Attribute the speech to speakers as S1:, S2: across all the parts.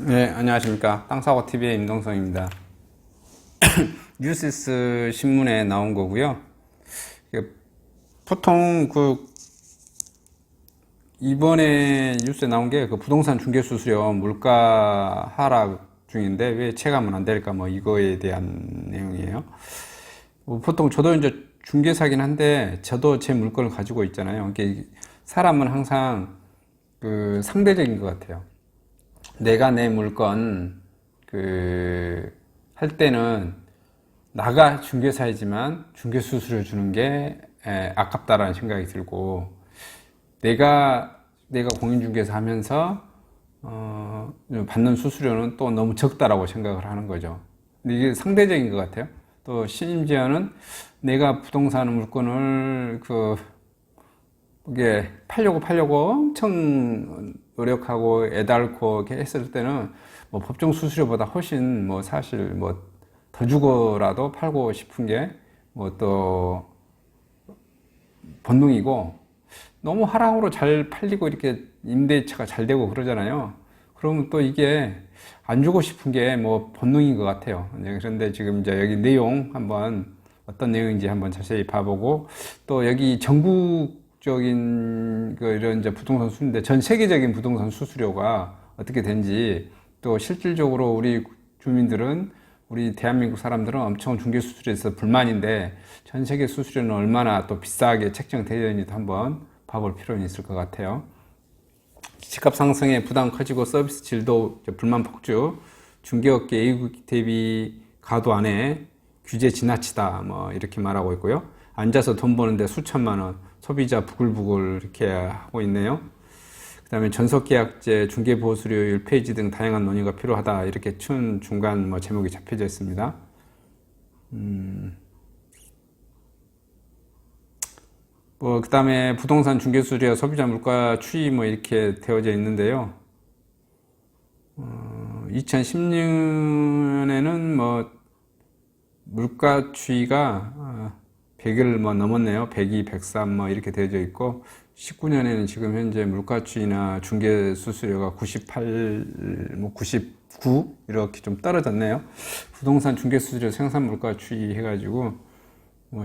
S1: 네, 안녕하십니까. 땅사고TV의 임동성입니다. 뉴스 신문에 나온 거고요. 보통 이번에 뉴스에 나온 게 부동산 중개수수료 물가 하락 중인데 왜 체감은 안 될까, 이거에 대한 내용이에요. 보통 저도 이제 중개사긴 한데 저도 제 물건을 가지고 있잖아요. 사람은 항상 상대적인 것 같아요. 내가 내 물건 할 때는 나가 중개사이지만 중개수수료 주는 게 아깝다라는 생각이 들고, 내가 공인중개사 하면서 받는 수수료는 또 너무 적다라고 생각을 하는 거죠. 근데 이게 상대적인 것 같아요. 또 심지어는 내가 부동산 물건을 이게 팔려고 엄청 노력하고 애달고 이렇게 했을 때는 법정 수수료보다 훨씬 사실 더 주고라도 팔고 싶은 게 또 본능이고, 너무 하락으로 잘 팔리고 이렇게 임대차가 잘 되고 그러잖아요. 그러면 또 이게 안 주고 싶은 게 본능인 것 같아요. 그런데 지금 이제 여기 내용 한번 어떤 내용인지 한번 자세히 봐보고, 또 여기 전국적인 이런 이제 부동산 수수료인데 전 세계적인 부동산 수수료가 어떻게 되는지, 또 실질적으로 우리 주민들은, 우리 대한민국 사람들은 엄청 중개 수수료에서 불만인데 전 세계 수수료는 얼마나 또 비싸게 책정되어 있는지도 한번 봐볼 필요는 있을 것 같아요. 집값 상승에 부담 커지고 서비스 질도 불만 폭주, 중개업계 A국 대비 가도 안에 규제 지나치다, 이렇게 말하고 있고요. 앉아서 돈 버는데 수천만 원, 소비자 부글부글 이렇게 하고 있네요. 그 다음에 전속계약제, 중개보수료율 폐지 등 다양한 논의가 필요하다, 이렇게 중간 제목이 잡혀져 있습니다. 그 다음에 부동산 중개수수료, 소비자 물가 추이 이렇게 되어져 있는데요. 2016년에는 물가 추이가 100을 넘었네요. 102, 103 이렇게 되어져 있고, 19년에는 지금 현재 물가 추이나 중개 수수료가 98, 99 이렇게 좀 떨어졌네요. 부동산 중개 수수료 생산 물가 추이 해가지고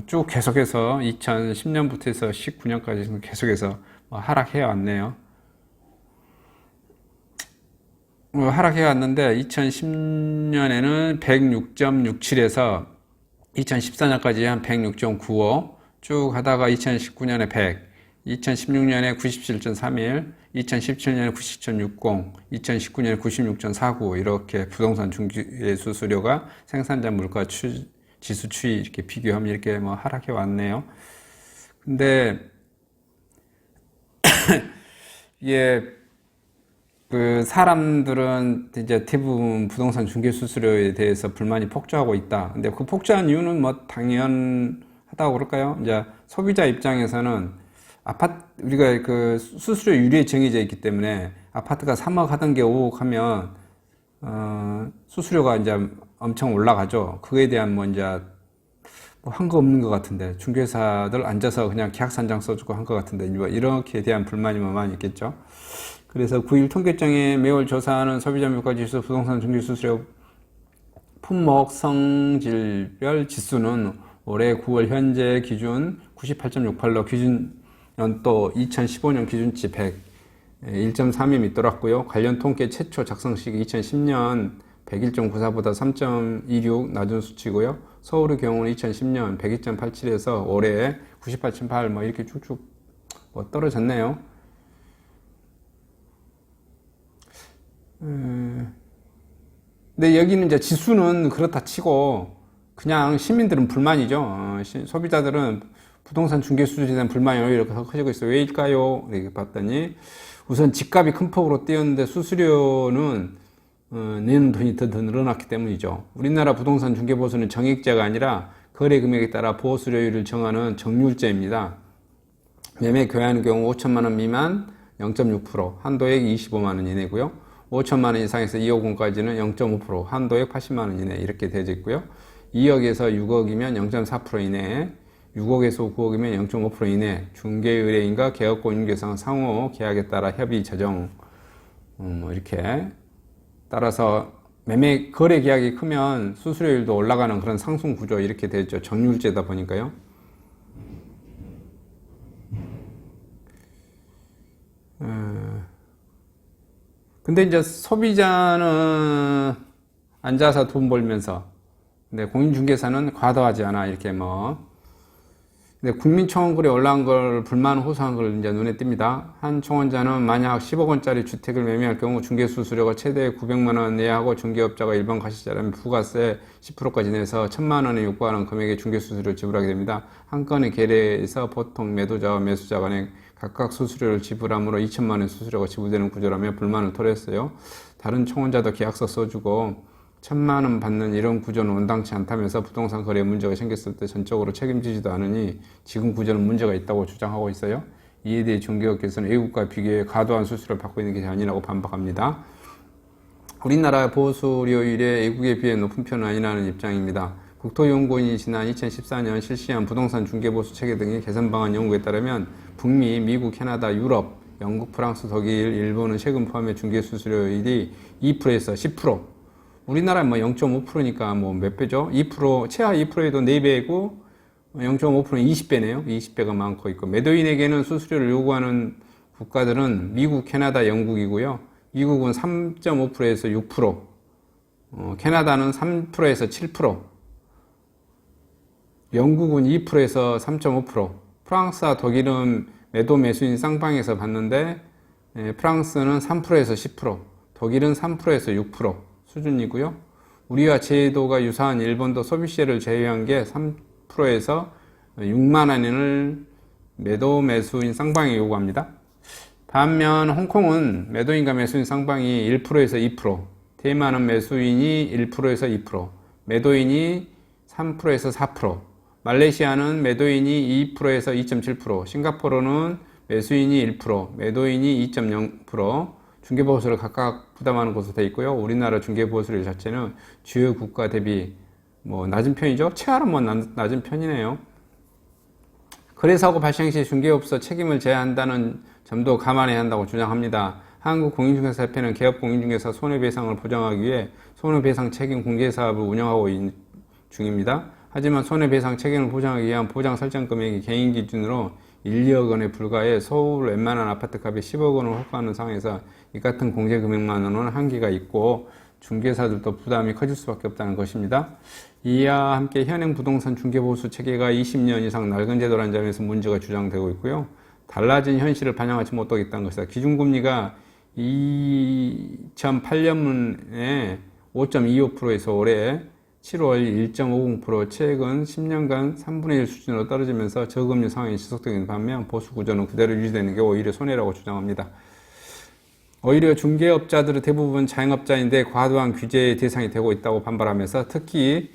S1: 쭉 계속해서 2010년부터 해서 19년까지 계속해서 하락해 왔네요. 하락해 왔는데 2010년에는 106.67에서 2014년까지 한 106.95 쭉 하다가 2019년에 100, 2016년에 97.31, 2017년에 90.60, 2019년에 96.49 이렇게 부동산 중개 수수료가 생산자 물가 지수 추이 이렇게 비교하면 이렇게 하락해 왔네요. 근데 이게 사람들은 이제 대부분 부동산 중개 수수료에 대해서 불만이 폭주하고 있다. 근데 그 폭주한 이유는 당연하다고 그럴까요? 이제 소비자 입장에서는 우리가 수수료 유리에 정해져 있기 때문에 아파트가 3억 하던 게 5억 하면, 수수료가 이제 엄청 올라가죠. 그에 대한 이제 한 거 없는 것 같은데, 중개사들 앉아서 그냥 계약산장 써주고 한 것 같은데, 이렇게 대한 불만이 많이 있겠죠. 그래서 9일 통계청에 매월 조사하는 소비자 물가지수 부동산 중개 수수료 품목 성질별 지수는 올해 9월 현재 기준 98.68로 기준 연도 2015년 기준치 101.3이 밑돌았고요. 관련 통계 최초 작성 시기 2010년 101.94보다 3.26 낮은 수치고요. 서울의 경우는 2010년 102.87에서 올해 98.8 이렇게 쭉쭉 떨어졌네요. 근데 여기는 이제 지수는 그렇다 치고 그냥 시민들은 불만이죠. 소비자들은 부동산 중개 수수료에 대한 불만이 오히려 더 커지고 있어요. 왜일까요? 이렇게 봤더니 우선 집값이 큰 폭으로 뛰었는데 수수료는 내는 돈이 더 늘어났기 때문이죠. 우리나라 부동산 중개보수는 정액제가 아니라 거래 금액에 따라 보수료율을 정하는 정률제입니다. 매매 교환 경우 5천만 원 미만 0.6%, 한도액 25만 원 이내고요. 5천만 원 이상에서 2억 원까지는 0.5%, 한도액 80만 원 이내 이렇게 되어 있고요. 2억에서 6억이면 0.4% 이내, 6억에서 9억이면 0.5% 이내, 중개 의뢰인과 계약권 인계상 상호 계약에 따라 협의 조정, 이렇게 따라서 매매 거래 계약이 크면 수수료율도 올라가는 그런 상승 구조 이렇게 되죠. 정률제다 보니까요. 근데 이제 소비자는 앉아서 돈 벌면서, 근데 공인중개사는 과도하지 않아. 이렇게 뭐. 근데 국민청원글에 올라온 걸 불만 호소한 걸 이제 눈에 띕니다. 한 청원자는 만약 10억 원짜리 주택을 매매할 경우 중개수수료가 최대 900만 원 내야 하고 중개업자가 일반 가시자라면 부가세 10%까지 내서 1000만 원에 육박하는 금액의 중개수수료를 지불하게 됩니다. 한 건의 계례에서 보통 매도자와 매수자 간에 각각 수수료를 지불하므로 2천만 원 수수료가 지불되는 구조라며 불만을 토로했어요. 다른 청원자도 계약서 써주고 1000만 원 받는 이런 구조는 온당치 않다면서 부동산 거래에 문제가 생겼을 때 전적으로 책임지지도 않으니 지금 구조는 문제가 있다고 주장하고 있어요. 이에 대해 중개업계에서는 외국과 비교해 과도한 수수료를 받고 있는 것이 아니라고 반박합니다. 우리나라 보수료율이 외국에 비해 높은 편은 아니라는 입장입니다. 국토연구원이 지난 2014년 실시한 부동산 중개보수 체계 등의 개선 방안 연구에 따르면 북미, 미국, 캐나다, 유럽, 영국, 프랑스, 독일, 일본은 세금 포함해 중개수수료율이 2%에서 10%, 우리나라는 뭐 0.5%니까 뭐 몇 배죠? 2%, 최하 2%에도 4배고 0.5%는 20배네요. 20배가 많고 있고, 매도인에게는 수수료를 요구하는 국가들은 미국, 캐나다, 영국이고요. 미국은 3.5%에서 6%, 캐나다는 3%에서 7%, 영국은 2%에서 3.5%, 프랑스와 독일은 매도 매수인 쌍방에서 받는데 프랑스는 3%에서 10%, 독일은 3%에서 6% 수준이고요. 우리와 제도가 유사한 일본도 소비세를 제외한 게 3%에서 6만 원을 매도 매수인 쌍방에 요구합니다. 반면 홍콩은 매도인과 매수인 쌍방이 1%에서 2%, 대만은 매수인이 1%에서 2%, 매도인이 3%에서 4%, 말레이시아는 매도인이 2%에서 2.7%, 싱가포르는 매수인이 1%, 매도인이 2.0%, 중개보수를 각각 부담하는 것으로 되어 있고요. 우리나라 중개보수율 자체는 주요 국가 대비 뭐 낮은 편이죠. 최하로 뭐 낮은 편이네요. 거래사고 발생 시 중개업소 책임을 져야한다는 점도 감안해야 한다고 주장합니다. 한국공인중개사협회는 개업공인중개사 손해배상을 보장하기 위해 손해배상 책임 공개사업을 운영하고 있는 중입니다. 하지만 손해배상 책임을 보장하기 위한 보장 설정 금액이 개인 기준으로 1, 2억 원에 불과해 서울 웬만한 아파트값이 10억 원을 호가하는 상황에서 이 같은 공제 금액만으로는 한계가 있고 중개사들도 부담이 커질 수밖에 없다는 것입니다. 이와 함께 현행 부동산 중개보수 체계가 20년 이상 낡은 제도라는 점에서 문제가 주장되고 있고요. 달라진 현실을 반영하지 못하고 있다는 것이다. 기준금리가 2008년에 5.25%에서 올해 7월 1.50%, 최근 10년간 3분의 1 수준으로 떨어지면서 저금리 상황이 지속되는 반면 보수 구조는 그대로 유지되는 게 오히려 손해라고 주장합니다. 오히려 중개업자들은 대부분 자영업자인데 과도한 규제의 대상이 되고 있다고 반발하면서 특히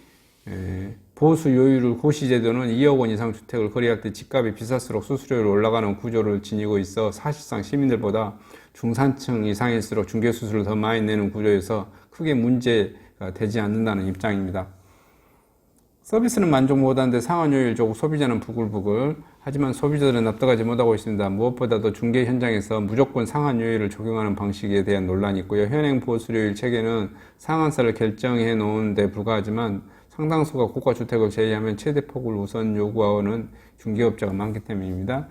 S1: 보수 요율 고시제도는 2억 원 이상 주택을 거래할 때 집값이 비쌀수록 수수료율이 올라가는 구조를 지니고 있어 사실상 시민들보다 중산층 이상일수록 중개수수료를 더 많이 내는 구조에서 크게 문제가 되지 않는다는 입장입니다. 서비스는 만족 못하는데 상환요율 조고 소비자는 부글부글. 하지만 소비자들은 납득하지 못하고 있습니다. 무엇보다도 중개 현장에서 무조건 상환요율을 적용하는 방식에 대한 논란이 있고요. 현행 보수료율 체계는 상한선을 결정해 놓은 데 불과하지만 상당수가 고가주택을 제외하면 최대폭을 우선 요구하는 중개업자가 많기 때문입니다.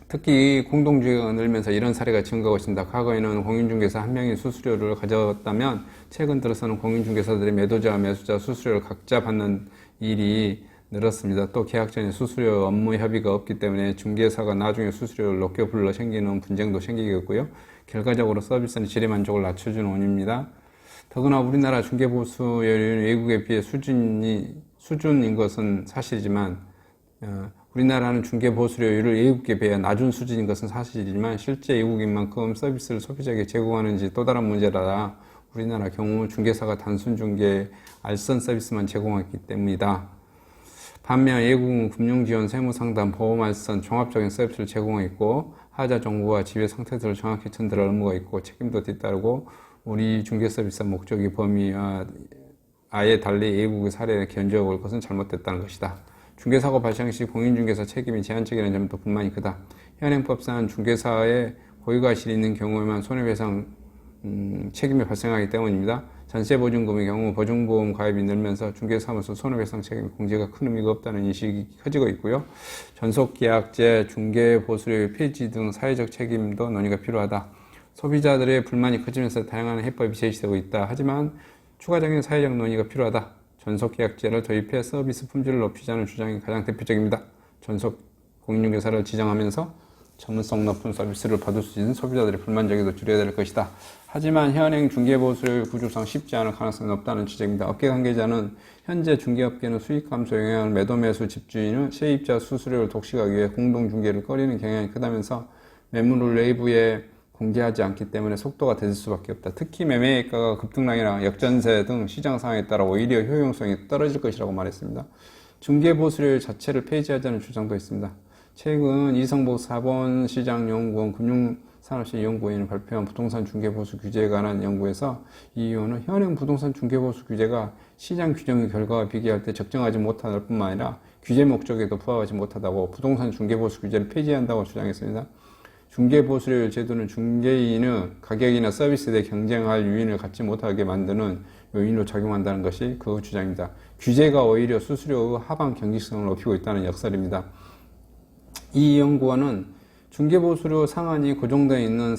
S1: 특히 공동주택가 늘면서 이런 사례가 증가하고 있습니다. 과거에는 공인중개사 한 명이 수수료를 가져왔다면 최근 들어서는 공인중개사들이 매도자와 매수자 수수료를 각자 받는 일이 늘었습니다. 또 계약 전에 수수료 업무 협의가 없기 때문에 중개사가 나중에 수수료를 높게 불러 생기는 분쟁도 생기겠고요. 결과적으로 서비스는 질의 만족을 낮춰주는 원인입니다. 더구나 우리나라 중개보수율은 외국에 비해 수준인 것은 사실이지만 우리나라는 중개보수료율을 외국에 비해 낮은 수준인 것은 사실이지만 실제 외국인 만큼 서비스를 소비자에게 제공하는지 또 다른 문제라 우리나라 경우 중개사가 단순 중개, 알선 서비스만 제공하기 때문이다. 반면 외국은 금융지원, 세무상담, 보험 알선, 종합적인 서비스를 제공하고 하자 정보와 지배 상태들을 정확히 전달할 의무가 있고 책임도 뒤따르고 우리 중개서비스 목적의 범위와 아예 달리 외국의 사례를 견주어 볼 것은 잘못됐다는 것이다. 중개사고 발생 시 공인중개사 책임이 제한적이라는 점도 불만이 크다. 현행법상 중개사의 고유과실이 있는 경우에만 손해배상 책임이 발생하기 때문입니다. 전세보증금의 경우 보증보험 가입이 늘면서 중개사무소 손해배상 책임 공제가 큰 의미가 없다는 인식이 커지고 있고요. 전속계약제, 중개보수료 폐지 등 사회적 책임도 논의가 필요하다. 소비자들의 불만이 커지면서 다양한 해법이 제시되고 있다. 하지만 추가적인 사회적 논의가 필요하다. 전속계약제를 도입해 서비스 품질을 높이자는 주장이 가장 대표적입니다. 전속 공인중개사를 지정하면서 전문성 높은 서비스를 받을 수 있는 소비자들의 불만 제기도 줄여야 될 것이다. 하지만 현행 중개보수의 구조상 쉽지 않을 가능성이 높다는 지적입니다. 업계 관계자는 현재 중개업계는 수익 감소 영향을 매도 매수 집주인은 세입자 수수료를 독식하기 위해 공동중개를 꺼리는 경향이 크다면서 매물을 내부에 공개하지 않기 때문에 속도가 늦을 수밖에 없다. 특히 매매가가 급등락이나 역전세 등 시장 상황에 따라 오히려 효용성이 떨어질 것이라고 말했습니다. 중개보수료 자체를 폐지하자는 주장도 있습니다. 최근 이성복 자본시장연구원 금융산업시연구원이 발표한 부동산 중개보수 규제에 관한 연구에서 이 이유는 현행 부동산 중개보수 규제가 시장 규정의 결과와 비교할 때 적정하지 못할 뿐만 아니라 규제 목적에도 부합하지 못하다고 부동산 중개보수 규제를 폐지한다고 주장했습니다. 중개보수료 제도는 중개인의 가격이나 서비스에 대해 경쟁할 유인을 갖지 못하게 만드는 요인으로 작용한다는 것이 그 주장입니다. 규제가 오히려 수수료의 하방 경직성을 높이고 있다는 역설입니다. 이 연구원은 중개보수료 상한이 고정되어 있는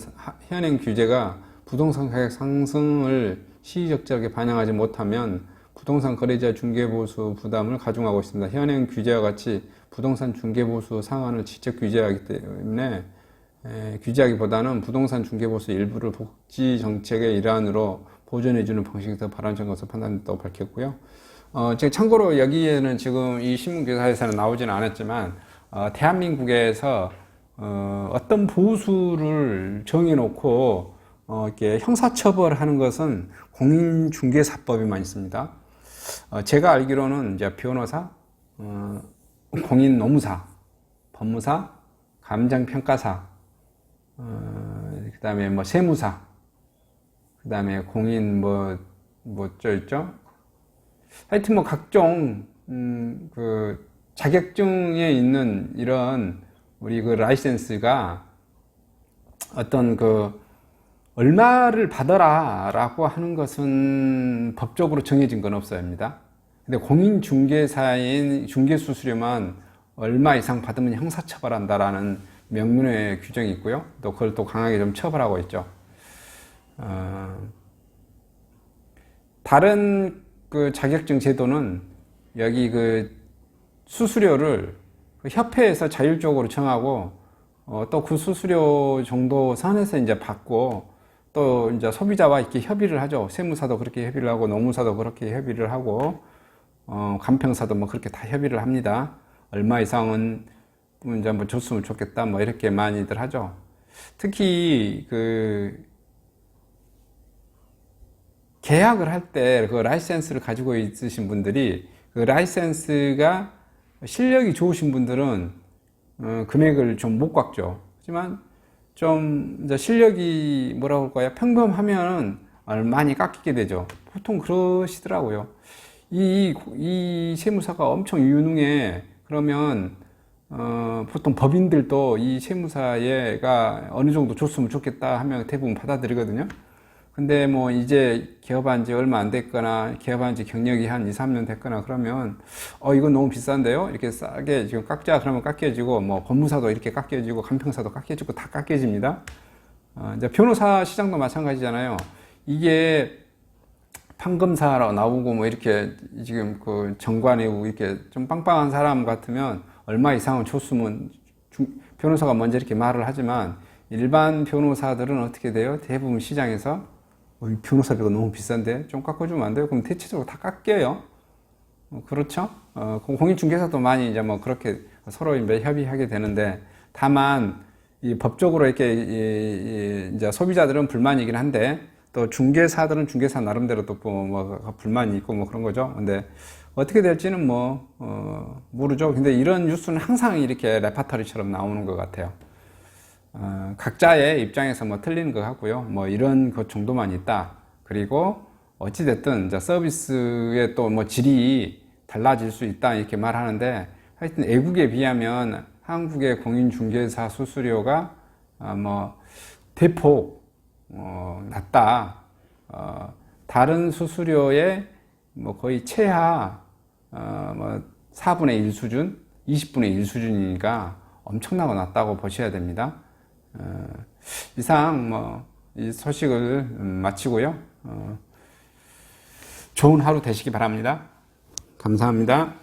S1: 현행 규제가 부동산 가격 상승을 시의적절하게 반영하지 못하면 부동산 거래자 중개보수 부담을 가중하고 있습니다. 현행 규제와 같이 부동산 중개보수 상한을 직접 규제하기 때문에 규제하기보다는 부동산 중개보수 일부를 복지 정책의 일환으로 보존해주는 방식이 더 바람직한 것으로 판단됐다고 밝혔고요. 제가 참고로 여기에는 지금 이 신문 기사에서는 나오지는 않았지만 대한민국에서 어떤 보수를 정해놓고 이렇게 형사처벌하는 것은 공인중개사법에만 있습니다. 제가 알기로는 이제 변호사, 공인노무사, 법무사, 감정평가사, 그 다음에 뭐 세무사, 그 다음에 공인 있죠? 하여튼 뭐 각종 그 자격증에 있는 이런 우리 그 라이센스가 어떤 그 얼마를 받아라 라고 하는 것은 법적으로 정해진 건 없습니다. 근데 공인중개사인 중개수수료만 얼마 이상 받으면 형사처벌한다라는 명문의 규정이 있고요. 또 그걸 또 강하게 좀 처벌하고 있죠. 다른 그 자격증 제도는 여기 그 수수료를 그 협회에서 자율적으로 정하고 또 그 수수료 정도 선에서 이제 받고 또 이제 소비자와 이렇게 협의를 하죠. 세무사도 그렇게 협의를 하고 노무사도 그렇게 협의를 하고 간평사도 뭐 그렇게 다 협의를 합니다. 얼마 이상은 이제 뭐 줬으면 좋겠다 뭐 이렇게 많이들 하죠. 특히 그 계약을 할 때 그 라이센스를 가지고 있으신 분들이 그 라이센스가 실력이 좋으신 분들은 금액을 좀 못 깎죠. 하지만 좀 이제 실력이 뭐라고 할까요? 평범하면은 많이 깎이게 되죠. 보통 그러시더라고요. 이 세무사가 엄청 유능해. 그러면 보통 법인들도 이 세무사가 어느 정도 줬으면 좋겠다 하면 대부분 받아들이거든요. 근데 뭐 이제 개업한 지 얼마 안 됐거나 개업한 지 경력이 한 2, 3년 됐거나 그러면 이건 너무 비싼데요? 이렇게 싸게 지금 깎자 그러면 깎여지고 뭐 법무사도 이렇게 깎여지고 간평사도 깎여지고 다 깎여집니다. 이제 변호사 시장도 마찬가지잖아요. 이게 판검사로 나오고 뭐 이렇게 지금 그 정관이고 이렇게 좀 빵빵한 사람 같으면 얼마 이상은 줬으면 변호사가 먼저 이렇게 말을 하지만 일반 변호사들은 어떻게 돼요? 대부분 시장에서 변호사비가 너무 비싼데 좀 깎아주면 안 돼요? 그럼 대체적으로 다 깎여요. 그렇죠? 공인중개사도 많이 이제 뭐 그렇게 서로 협의하게 되는데 다만 이 법적으로 이렇게 이제 소비자들은 불만이긴 한데 또 중개사들은 중개사 나름대로 또 뭐 불만이 있고 뭐 그런 거죠. 근데 어떻게 될지는 뭐 모르죠. 근데 이런 뉴스는 항상 이렇게 레파토리처럼 나오는 것 같아요. 각자의 입장에서 뭐 틀리는 것 같고요. 뭐 이런 것 정도만 있다. 그리고 어찌됐든 이제 서비스의 또 뭐 질이 달라질 수 있다 이렇게 말하는데 하여튼 외국에 비하면 한국의 공인중개사 수수료가 뭐 대폭 낮다. 다른 수수료의 뭐 거의 최하 뭐 4분의 1 수준, 20분의 1 수준이니까 엄청나게 낮다고 보셔야 됩니다. 이상 뭐 이 소식을 마치고요. 좋은 하루 되시기 바랍니다. 감사합니다.